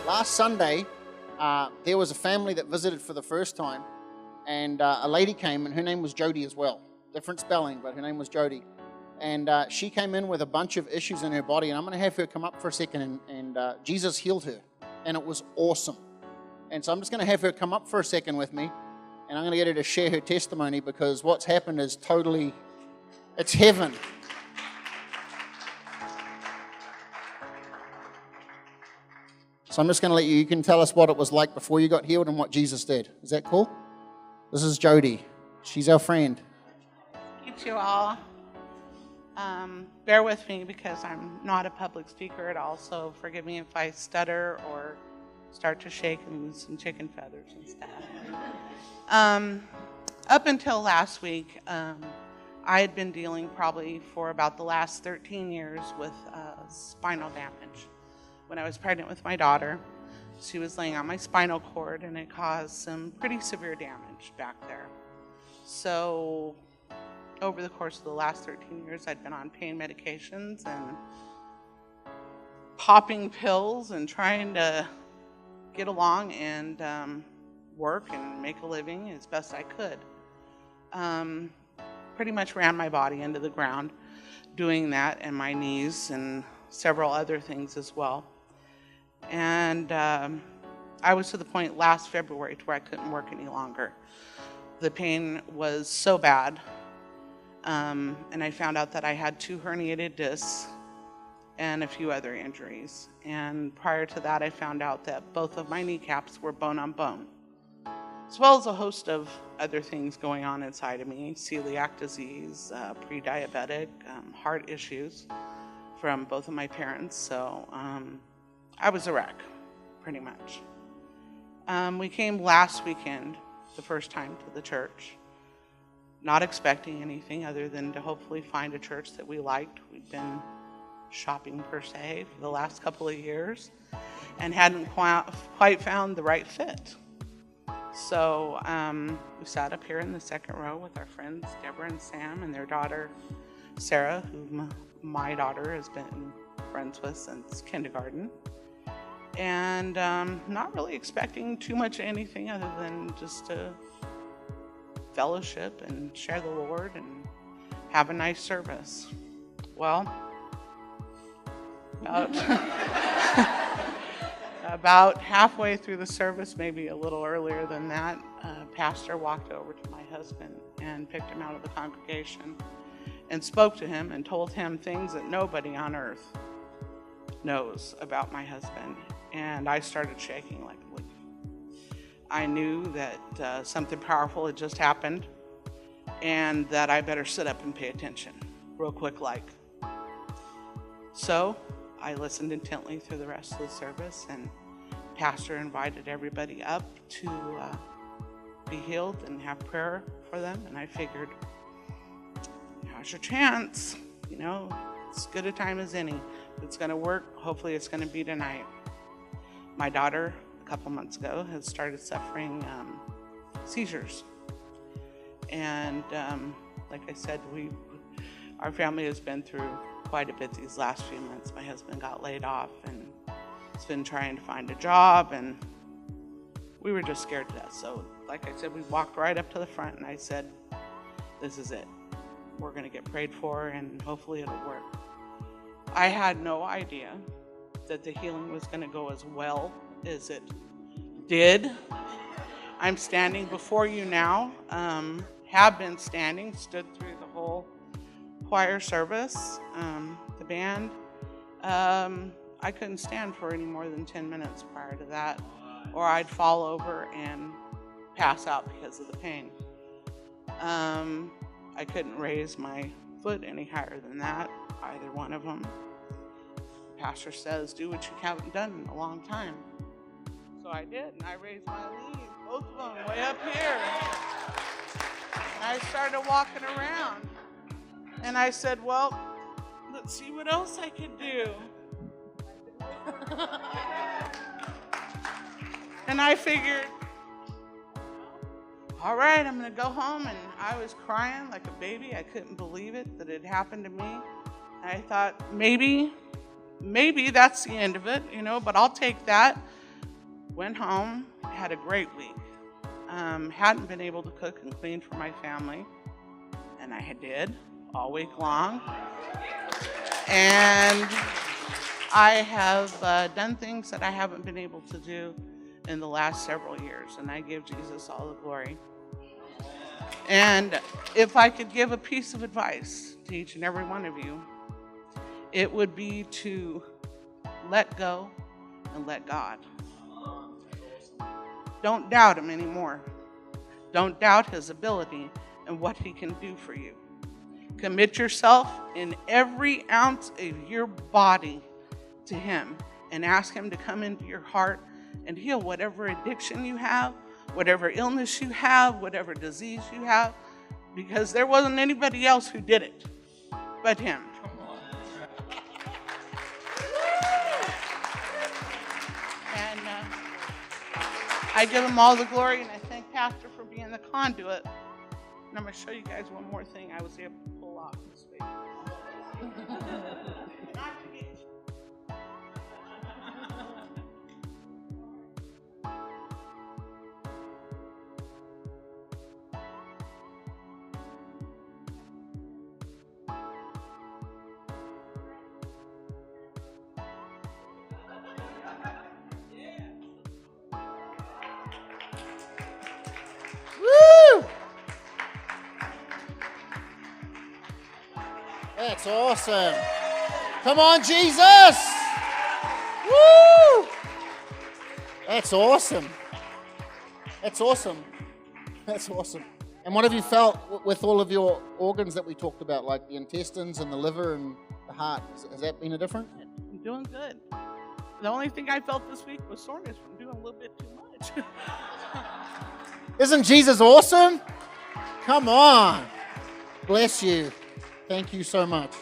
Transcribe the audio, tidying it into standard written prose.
Last Sunday, there was a family that visited for the first time, and a lady came, and her name was Jodie as well. Different spelling, but her name was Jodie. And she came in with a bunch of issues in her body, and I'm going to have her come up for a second, and Jesus healed her, and it was awesome. And so I'm just going to have her come up for a second with me, and I'm going to get her to share her testimony, because what's happened is totally, it's heaven. So I'm just going to let you can tell us what it was like before you got healed and what Jesus did. Is that cool? This is Jodie. She's our friend. Thank you all. Bear with me because I'm not a public speaker at all, so forgive me if I stutter or start to shake and lose some chicken feathers and stuff. Up until last week, I had been dealing probably for about the last 13 years with spinal damage. When I was pregnant with my daughter, she was laying on my spinal cord, and it caused some pretty severe damage back there. So over the course of the last 13 years, I'd been on pain medications and popping pills and trying to get along and work and make a living as best I could. Pretty much ran my body into the ground doing that, and my knees and several other things as well. And I was to the point last February to where I couldn't work any longer. The pain was so bad, and I found out that I had 2 herniated discs and a few other injuries. And prior to that, I found out that both of my kneecaps were bone on bone, as well as a host of other things going on inside of me: celiac disease, pre-diabetic, heart issues from both of my parents. So I was a wreck, pretty much. We came last weekend, the first time, to the church, not expecting anything other than to hopefully find a church that we liked. We'd been shopping, per se, for the last couple of years and hadn't quite found the right fit. So we sat up here in the second row with our friends Deborah and Sam and their daughter Sarah, whom my daughter has been friends with since kindergarten. And not really expecting too much anything other than just to fellowship and share the Lord and have a nice service. Well, about halfway through the service, maybe a little earlier than that, pastor walked over to my husband and picked him out of the congregation and spoke to him and told him things that nobody on earth knows about my husband. And I started shaking like a leaf. I knew that something powerful had just happened and that I better sit up and pay attention real quick like. So I listened intently through the rest of the service, and pastor invited everybody up to be healed and have prayer for them. And I figured, now's your chance. You know, it's as good a time as any. If it's going to work, hopefully it's going to be tonight. My daughter, a couple months ago, has started suffering seizures. And like I said, our family has been through quite a bit these last few months. My husband got laid off and has been trying to find a job, and we were just scared to death. So like I said, we walked right up to the front, and I said, this is it. We're going to get prayed for, and hopefully it'll work. I had no idea that the healing was going to go as well as it did. I'm standing before you now, have been standing, stood through the whole choir service, the band. I couldn't stand for any more than 10 minutes prior to that, or I'd fall over and pass out because of the pain. I couldn't raise my foot any higher than that, either one of them. The pastor says, do what you haven't done in a long time. So I did, and I raised my knees, both of them, way up here. And I started walking around. And I said, well, let's see what else I could do. And I figured, all right, I'm going to go home. And I was crying like a baby. I couldn't believe it that it happened to me. And I thought, maybe that's the end of it, but I'll take that. Went home, had a great week. Hadn't been able to cook and clean for my family, and I did all week long. And I have done things that I haven't been able to do in the last several years, and I give Jesus all the glory. And if I could give a piece of advice to each and every one of you, it would be to let go and let God. Don't doubt him anymore. Don't doubt his ability and what he can do for you. Commit yourself in every ounce of your body to him and ask him to come into your heart and heal whatever addiction you have, whatever illness you have, whatever disease you have, because there wasn't anybody else who did it but him. And I give him all the glory, and I thank Pastor for being the conduit. And I'm going to show you guys one more thing I was able to pull off this week. Not to get Woo! That's awesome. Come on, Jesus. Woo! That's awesome. That's awesome. That's awesome. And what have you felt with all of your organs that we talked about, like the intestines and the liver and the heart? Has that been a difference? I'm doing good. The only thing I felt this week was soreness from doing a little bit too much. Isn't Jesus awesome? Come on. Bless you. Thank you so much.